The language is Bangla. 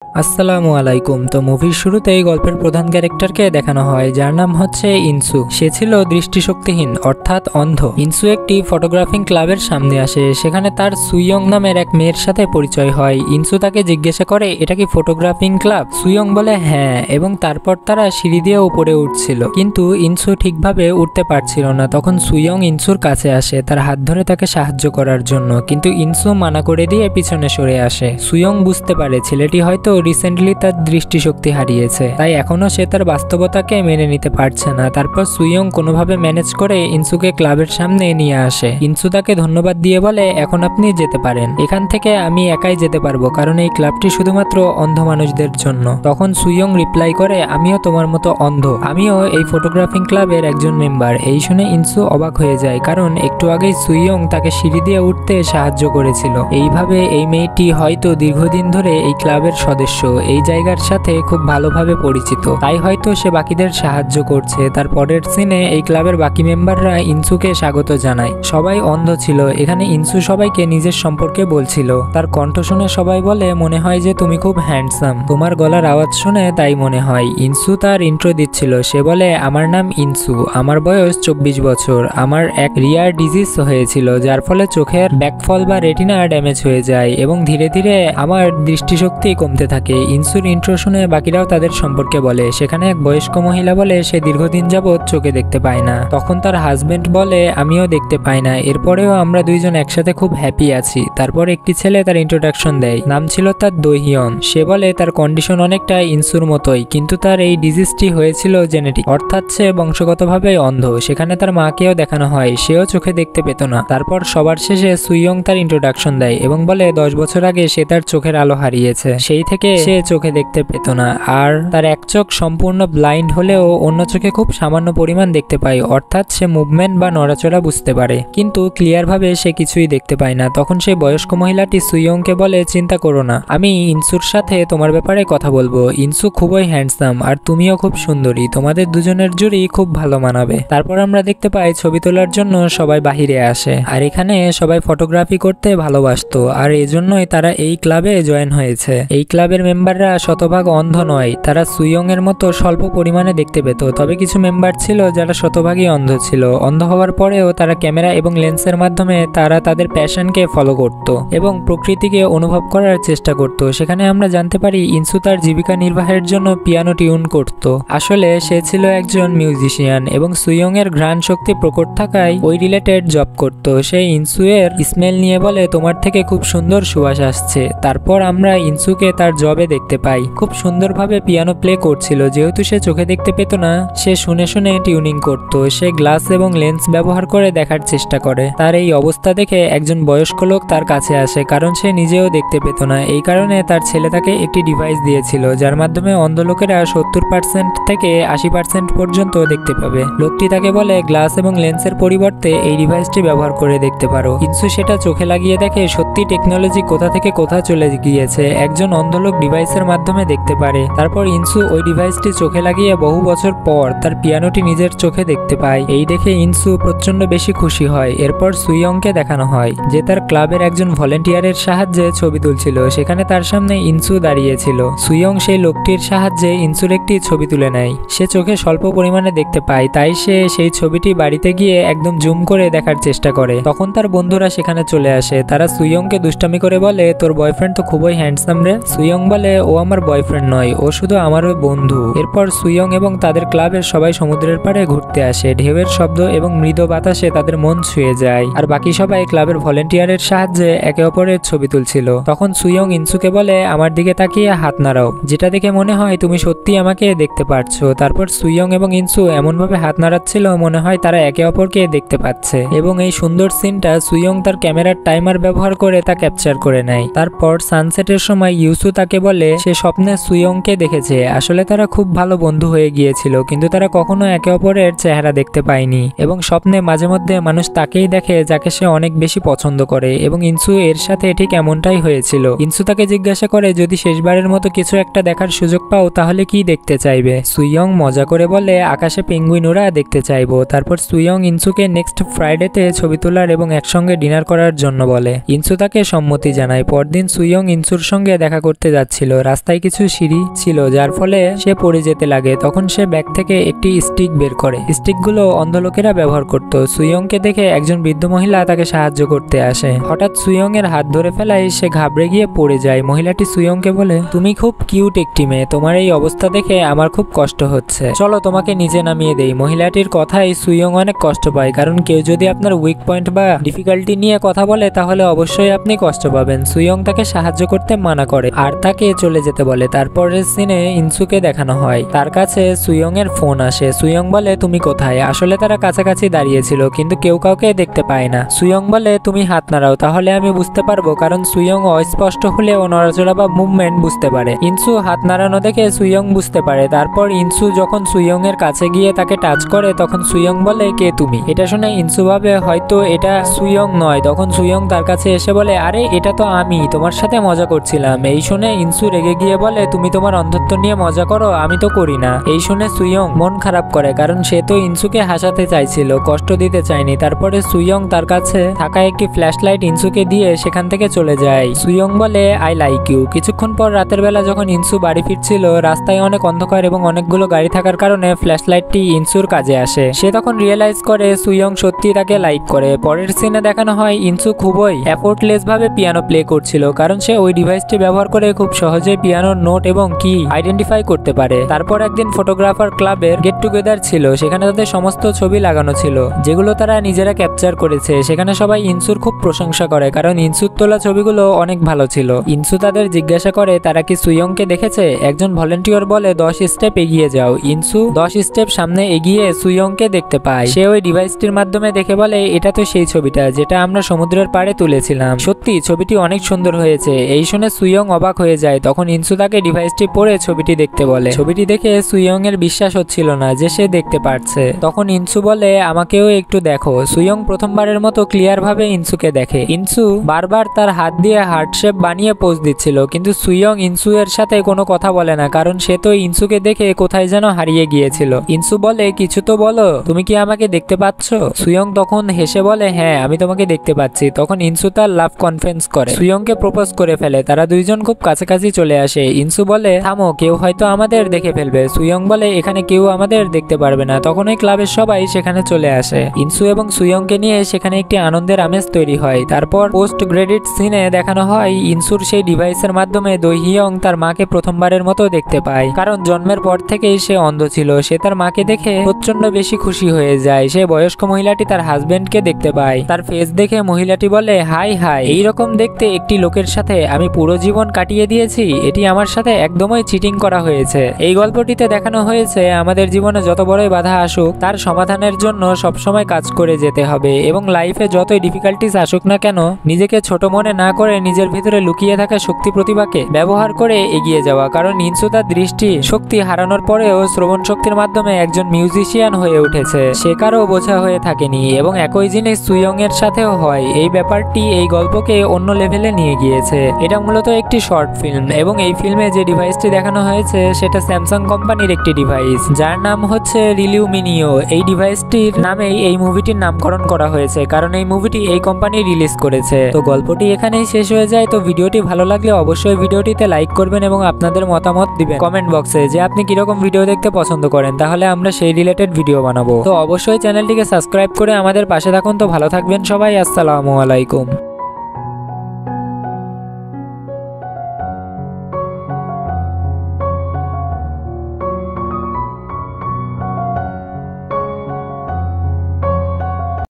আসসালামু আলাইকুম। তো মুভির শুরুতেই গল্পের প্রধান ক্যারেক্টারকে দেখানো হয়, যার নাম হচ্ছে ইনসু। সে ছিল দৃষ্টিশক্তিহীন অর্থাৎ অন্ধ। ইনসু একটি ফটোগ্রাফিং ক্লাবের সামনে আসে, সেখানে তার সুইয়ং নামের এক মেয়ের সাথে পরিচয় হয়। ইনসু তাকে জিজ্ঞাসা করে, এটা কি ফটোগ্রাফিং ক্লাব? সুইয়ং বলে হ্যাঁ, এবং তারপর তারা সিঁড়ি দিয়ে উপরে উঠছিল, কিন্তু ইনসু ঠিকভাবে উঠতে পারছিল না। তখন সুইয়ং ইনসুর কাছে আসে তার হাত ধরে তাকে সাহায্য করার জন্য, কিন্তু ইনসু মানা করে দিয়ে পিছনে সরে আসে। সুইয়ং বুঝতে পারে ছেলেটি হয়তো রিসেন্টলি তার দৃষ্টিশক্তি হারিয়েছে, তাই এখনো সে তার বাস্তবতাকে মেনে নিতে পারছে না। তারপর সুইয়ং কোনোভাবে ম্যানেজ করে ইনসুকে ক্লাবের সামনে নিয়ে আসে। ইনসু তাকে ধন্যবাদ দিয়ে বলে, এখন আপনি যেতে পারেন, এখান থেকে আমি একাই যেতে পারবো, কারণ এই ক্লাবটি শুধুমাত্র অন্ধ মানুষদের জন্য। তখন সুইয়ং রিপ্লাই করে, আমিও তোমার মতো অন্ধ, আমিও এই ফটোগ্রাফিং ক্লাবের একজন মেম্বার। এই শুনে ইনসু অবাক হয়ে যায়, কারণ একটু আগেই সুইয়ং তাকে সিঁড়ি দিয়ে উঠতে সাহায্য করেছিল। এইভাবে এই মেয়েটি হয়তো দীর্ঘদিন ধরে এই ক্লাবের সদস্য, এই জায়গার সাথে খুব ভালোভাবে পরিচিত, তাই হয়তো সে বাকিদের সাহায্য করছে। তার পরের সিনে এই ক্লাবের বাকি মেম্বাররা ইনসুকে স্বাগত জানায়। সবাই অন্ধ ছিল, এখানে ইনসু সবাইকে নিজের সম্পর্কে বলছিল। তার কণ্ঠ শুনে সবাই বলে, মনে হয় যে তুমি খুব হ্যান্ডসাম, তোমার গলার আওয়াজ শুনে তাই মনে হয়। ইনসু তার ইন্ট্রো দিচ্ছিল, সে বলে, আমার নাম ইনসু, আমার বয়স 24 বছর, আমার এক রিয়ার ডিজিজ হয়েছিল, যার ফলে চোখের ব্যাকফল বা রেটিনা ড্যামেজ হয়ে যায় এবং ধীরে ধীরে আমার দৃষ্টিশক্তি কমতে থাকে। ইনসুর ইন্ট্রো শুনে বাকিরাও তাদের সম্পর্কে বলে। সেখানে এক বয়স্ক মহিলা বলে, সে দীর্ঘদিন যাবৎ চোখে দেখতে পায় না। তখন তার হাজবেন্ড বলে, আমিও দেখতে পাই না, এরপরেও আমরা দুইজন একসাথে খুব হ্যাপি আছি। তারপর একটি ছেলে তার ইন্ট্রোডাকশন দেয়, নাম ছিল তার দোহিয়ন। সে বলে তার কন্ডিশন অনেকটা ইনসুর মতোই, কিন্তু তার এই ডিজিজটি হয়েছিল জেনেটিক, অর্থাৎ সে বংশগতভাবে অন্ধ। সেখানে তার মাকেও দেখানো হয়, সেও চোখে দেখতে পেত না। তারপর সবার শেষে সুইয়ং তার ইন্ট্রোডাকশন দেয় এবং বলে 10 বছর আগে সে তার চোখের আলো হারিয়েছে, সেই থেকে সে চোখে দেখতে পেত না, আর তার এক চোখ সম্পূর্ণ ব্লাইন্ড হলেও অন্য চোখে খুব সামান্য পরিমাণ দেখতে পায়, অর্থাৎ সে মুভমেন্ট বা নড়াচড়া বুঝতে পারে, কিন্তু ক্লিয়ার ভাবে সে কিছুই দেখতে পায় না। তখন সেই বয়স্ক মহিলাটি সুইয়ংকে বলে, চিন্তা করো না, আমি ইনসুর সাথে তোমার ব্যাপারে কথা বলবো। ইনসু খুবই হ্যান্ডসাম আর তুমিও খুব সুন্দরী, তোমাদের দুজনের জুড়ি খুব ভালো মানাবে। তারপর আমরা দেখতে পাই ছবি তোলার জন্য সবাই বাহিরে আসে, আর এখানে সবাই ফটোগ্রাফি করতে ভালোবাসতো, আর এজন্যই তারা এই ক্লাবে জয়েন হয়েছে। এই ক্লাবের মেম্বাররা শতভাগ অন্ধ নয়, তারা সুইয়ং এর মতো স্বল্প পরিমাণে দেখতে পেত, তবে কিছু মেম্বার ছিল যারা শতভাগই অন্ধ ছিল। অন্ধ হওয়ার পরেও তারা ক্যামেরা এবং লেন্সের মাধ্যমে তারা তাদের প্যাশনকে ফলো করত এবং প্রকৃতিকে অনুভব করার চেষ্টা করত। সেখানে আমরা জানতে পারি ইনসু তার জীবিকা নির্বাহের জন্য পিয়ানো টিউন করত। আসলে সে ছিল একজন মিউজিশিয়ান এবং সুইয়ং এর ঘ্রাণ শক্তি প্রকট থাকায় ওই রিলেটেড জব করত। সে ইনসু এর স্মেল নিয়ে বলে, তোমার থেকে খুব সুন্দর সুবাস আসছে। তারপর আমরা ইনসুকে তার জবে দেখতে পাই, খুব সুন্দরভাবে পিয়ানো প্লে করছিল। যেহেতু সে চোখে দেখতে পেত না, সে শুনে শুনে টিউনিং করত। সে গ্লাস এবং লেন্স ব্যবহার করে দেখার চেষ্টা করে। তার এই অবস্থা দেখে একজন বয়স্ক লোক তার কাছে আসে, কারণ সে নিজেও দেখতে পেত না। এই কারণে তার ছেলে তাকে একটি ডিভাইস দিয়েছিল, যার মাধ্যমে অন্ধ লোকেরা 70% থেকে 80% পর্যন্ত দেখতে পাবে। লোকটি তাকে বলে, গ্লাস এবং লেন্সের পরিবর্তে এই ডিভাইসটি ব্যবহার করে দেখতে পারো। ইনসু সেটা চোখে লাগিয়ে দেখে সত্যি টেকনোলজি কোথা থেকে কোথা চলে গিয়েছে, একজন অন্ধ লোক ডিভাইসের মাধ্যমে দেখতে পারে। তারপর ইনসু ওই ডিভাইসটি চোখে লাগিয়ে বহু বছর পর তার পিয়ানোটি নিজের চোখে দেখতে পায়। এই দেখে ইনসু প্রচন্ড বেশি খুশি হয়। এরপর সুইয়ংকে দেখানো হয়, যে তার ক্লাবের একজন ভলেন্টিয়ারের সাহায্যে ছবি তুলছিল। সেখানে তার সামনে ইনসু দাঁড়িয়েছিল। সুইয়ং সেই লোকটির সাহায্যে ইনসুর একটি ছবি তুলে নেয়। সে চোখে স্বল্প পরিমাণে দেখতে পায়, তাই সে সেই ছবিটি বাড়িতে গিয়ে একদম জুম করে দেখার চেষ্টা করে। তখন তার বন্ধুরা সেখানে চলে আসে। তারা সুইয়ংকে দুষ্টামি করে বলে, তোর বয়ফ্রেন্ড তো খুবই হ্যান্ডসাম রে। সুইয়ং বলে, ও আমার বয়ফ্রেন্ড নয়, ও শুধু আমার ওই বন্ধু। এরপর সুইয়ং এবং তাদের ক্লাবের সবাই সমুদ্রের পাড়ে ঘুরতে আসে। ঢেউয়ের শব্দ এবং মৃদু বাতাসে তাদের মন ছুঁয়ে যায়, আর বাকি সবাই ক্লাবের ভলেন্টিয়ারের সাহায্যে একে অপরের ছবি তুলছিল। তখন সুইয়ং ইনসুকে বলে, আমার দিকে তাকিয়ে হাত নাড়াও, যেটা দেখে মনে হয় তুমি সত্যি আমাকে দেখতে পারছো। তারপর সুইয়ং এবং ইনসু এমনভাবে হাত নাড়াচ্ছিল মনে হয় তারা একে অপরকে দেখতে পাচ্ছে, এবং এই সুন্দর সিনটা সুইয়ং তার ক্যামেরার টাইমার ব্যবহার করে তা ক্যাপচার করে নেয়। তারপর সানসেটের সময় ইউসু তাকে বলে সে স্বপ্নে সুইয়ংকে দেখেছে। আসলে তারা খুব ভালো বন্ধু হয়ে গিয়েছিল, কিন্তু তারা কখনো একে অপরের চেহারা দেখতে পায়নি, এবং স্বপ্নে মাঝে মধ্যে মানুষ তাকেই দেখে যাকে সে অনেক বেশি পছন্দ করে, এবং ইনসু এর সাথে ঠিক এমনটাই হয়েছিল। ইনসু তাকে জিজ্ঞাসা করে, যদি শেষবারের মতো কিছু একটা দেখার সুযোগ পাও তাহলে কি দেখতে চাইবে? সুইয়ং মজা করে বলে, আকাশে পেঙ্গুইন ওরা দেখতে চাইবো। তারপর সুইয়ং ইনসুকে নেক্সট ফ্রাইডেতে ছবি তোলার এবং একসঙ্গে ডিনার করার জন্য বলে। ইনসু তাকে সম্মতি জানায়। পরদিন সুইয়ং ইনসুর সঙ্গে দেখা করতে করতে যাচ্ছিল। রাস্তায় কিছু সিঁড়ি ছিল যার ফলে সে পড়ে যেতে লাগে। তখন সে ব্যাগ থেকে একটি স্টিক বের করে। স্টিকগুলো অন্ধ লোকেরা ব্যবহার করত। সুইয়ংকে দেখে একজন বৃদ্ধ মহিলা তাকে সাহায্য করতে আসে। হঠাৎ সুইয়ং এর হাত ধরে ফেলায় সে ঘাবড়ে গিয়ে পড়ে যায়। মহিলাটি সুইয়ংকে বলে, তুমি খুব কিউট একটি মেয়ে, তোমার এই অবস্থা দেখে আমার খুব কষ্ট হচ্ছে, চলো তোমাকে নিচে নামিয়ে দেই। মহিলাটির কথায় সুইয়ং অনেক কষ্ট পায়, কারণ কেউ যদি আপনার উইক পয়েন্ট বা ডিফিকাল্টি নিয়ে কথা বলে তাহলে অবশ্যই আপনি কষ্ট পাবেন। সুইয়ং তাকে সাহায্য করতে মানা করে আর তাকে চলে যেতে বলে। তারপরের সিনে ইনসুকে দেখানো হয়। তার কাছে সুইয়ং এর ফোন আসে। সুইয়ং বলে, তুমি কোথায়? আসলে তারা কাছাকাছি দাঁড়িয়েছিল কিন্তু কেউ কাউকে দেখতে পায় না। সুইয়ং বলে, তুমি হাত নাড়াও, তাহলে আমি বুঝতে পারবো, কারণ সুইয়ং অস্পষ্ট হলেও নড়াচড়া বা মুভমেন্ট বুঝতে পারে। ইনসু হাত নাড়ানো দেখে সুইয়ং বুঝতে পারে। তারপর ইনসু যখন সুইয়ং এর কাছে গিয়ে তাকে টাচ করে তখন সুইয়ং বলে, কে তুমি? এটা শুনে ইনসু ভাবে হয়তো এটা সুইয়ং নয়। তখন সুইয়ং তার কাছে এসে বলে, আরে এটা তো আমি, তোমার সাথে মজা করছিলাম। এই শুনে ইনসু রেগে গিয়ে বলে, তুমি তোমার অন্ধত্ব নিয়ে মজা করো, আমি তো করি না। এই শুনে সুইয়ং মন খারাপ করে, কারণ সে তো ইনসুকে হাসাতে চাইছিল, কষ্ট দিতে চায়নি। তারপরে সুইয়ং তার কাছে থাকা একটি ফ্ল্যাশ লাইট ইনসুকে দিয়ে সেখান থেকে চলে যায়। সুইয়ং বলে, আই লাইক ইউ। কিছুক্ষণ পর রাতের বেলা যখন ইনসু বাড়ি ফিরছিল, রাস্তায় অনেক অন্ধকার এবং অনেকগুলো গাড়ি থাকার কারণে ফ্ল্যাশ লাইটটি ইনসুর কাজে আসে। সে তখন রিয়েলাইজ করে সুইয়ং সত্যি তাকে লাইক করে। পরের সিনে দেখানো হয় ইনসু খুবই এফোর্টলেস ভাবে পিয়ানো প্লে করছিল, কারণ সে ওই ডিভাইসটি ব্যবহার করে খুব সহজে পিয়ানোর নোট এবং কি আইডেন্টিফাই করতে পারে। তারপর একদিন ফটোগ্রাফার ক্লাবের গেট টুগেদার ছিল। সেখানে তাদের সমস্ত ছবি লাগানো ছিল যেগুলো তারা নিজেরা ক্যাপচার করেছে। সেখানে সবাই ইনসুর খুব প্রশংসা করে, কারণ ইনসুর তোলা ছবিগুলো অনেক ভালো ছিল। ইনসু তাদের জিজ্ঞাসা করে তারা কি সুইয়ংকে দেখেছে। একজন ভলেন্টিয়ার বলে, 10 স্টেপ এগিয়ে যাও। ইনসু 10 স্টেপ সামনে এগিয়ে সুইয়ংকে দেখতে পায়। সে ওই ডিভাইসটির মাধ্যমে দেখে বলে, এটা তো সেই ছবিটা যেটা আমরা সমুদ্রের পাড়ে তুলেছিলাম। সত্যি ছবিটি অনেক সুন্দর হয়েছে। এই শুনে সুইয়ং অবাক হয়ে যায়। তখন ইনসু তাকে ডিভাইসটি পরে ছবিটি দেখতে বলে। ছবিটি দেখে সুইয়ং এর বিশ্বাস হচ্ছিল না যে সে দেখতে পারছে। তখন ইনসু বলে, আমাকেও একটু দেখো। সুইয়ং প্রথমবারের মতো ক্লিয়ার ভাবে ইনসুকে দেখে। ইনসু বারবার তার হাত দিয়ে হার্ট শেপ বানিয়ে পোজ দিচ্ছিল, কিন্তু সুইয়ং ইনসু এর সাথে কোনো কথা বলে না, কারণ সে তো ইনসুকে দেখে কোথায় যেন হারিয়ে গিয়েছিল। ইনসু বলে, কিছু তো বলো, তুমি কি আমাকে দেখতে পাচ্ছ? সুইয়ং তখন হেসে বলে, হ্যাঁ আমি তোমাকে দেখতে পাচ্ছি। তখন ইনসু তার লাভ কনফেন্স করে সুইয়ংকে প্রপোজ করে ফেলে। তারা দুইজন খুব কাছাকাছি চলে আসে। ইনসু বলে, থামো, কেউ হয়তো আমাদের দেখে ফেলবে। সুইয়ং বলে, এখানে কেউ আমাদের দেখতে পারবে না। তখন ওই ক্লাবের সবাই সেখানে চলে আসে। ইনসু এবং সুইয়ংকে নিয়ে সেখানে একটি আনন্দের আমেজ তৈরি হয়। তারপর পোস্ট ক্রেডিট সিনে দেখানো হয় ইনসুর সেই ডিভাইসের মাধ্যমে দোহিয়ং তার মাকে প্রথমবারের মতো দেখতে পায়, কারণ জন্মের পর থেকেই সে অন্ধ ছিল। সে তার মাকে দেখে প্রচন্ড বেশি খুশি হয়ে যায়। সে বয়স্ক মহিলাটি তার হাজবেন্ডকে দেখতে পায়। তার ফেস দেখে মহিলাটি বলে, হাই হাই, এইরকম দেখতে একটি লোকের সাথে আমি পুরো জীবন কাটিয়ে দিয়েছি। এটি আমার সাথে একদমই চিটিং করা হয়েছে। এই গল্পটিতে দেখানো হয়েছে আমাদের জীবনে যত বড়ই বাধা আসুক তার সমাধানের জন্য সবসময় কাজ করে যেতে হবে, এবং লাইফে যতই ডিফিকাল্টিস আসুক না কেন নিজেকে ছোট মনে না করে নিজের ভিতরে লুকিয়ে থাকা শক্তি প্রতিভাকে ব্যবহার করে এগিয়ে যাওয়া। কারণ ইনসু তার দৃষ্টি শক্তি হারানোর পরেও শ্রবণ শক্তির মাধ্যমে একজন মিউজিশিয়ান হয়ে উঠেছে। সে কারো বোঝা হয়ে থাকেনি, এবং একই জিনিস সুইয়ং এর সাথেও হয়। এই ব্যাপারটি এই গল্পকে অন্য লেভেলে নিয়ে গিয়েছে। এটা মূলত একটি শর্ট ফিল্ম, এবং এই ফিল্মে যে ডিভাইসটি দেখানো হয়েছে সেটা স্যামসাং কোম্পানির একটি ডিভাইস যার নাম হচ্ছে রিলিউমিনিও। এই ডিভাইসটির নামেই এই মুভিটির নামকরণ করা হয়েছে, কারণ এই মুভিটি এই কোম্পানি রিলিজ করেছে। তো গল্পটি এখানেই শেষ হয়ে যায়। তো ভিডিওটি ভালো লাগলে অবশ্যই ভিডিওটিতে লাইক করবেন এবং আপনাদের মতামত দিবেন কমেন্ট বক্সে যে আপনি কিরকম ভিডিও দেখতে পছন্দ করেন, তাহলে আমরা সেই রিলেটেড ভিডিও বানাবো। তো অবশ্যই চ্যানেলটিকে সাবস্ক্রাইব করে আমাদের পাশে থাকুন। তো ভালো থাকবেন সবাই, আসসালামু আলাইকুম।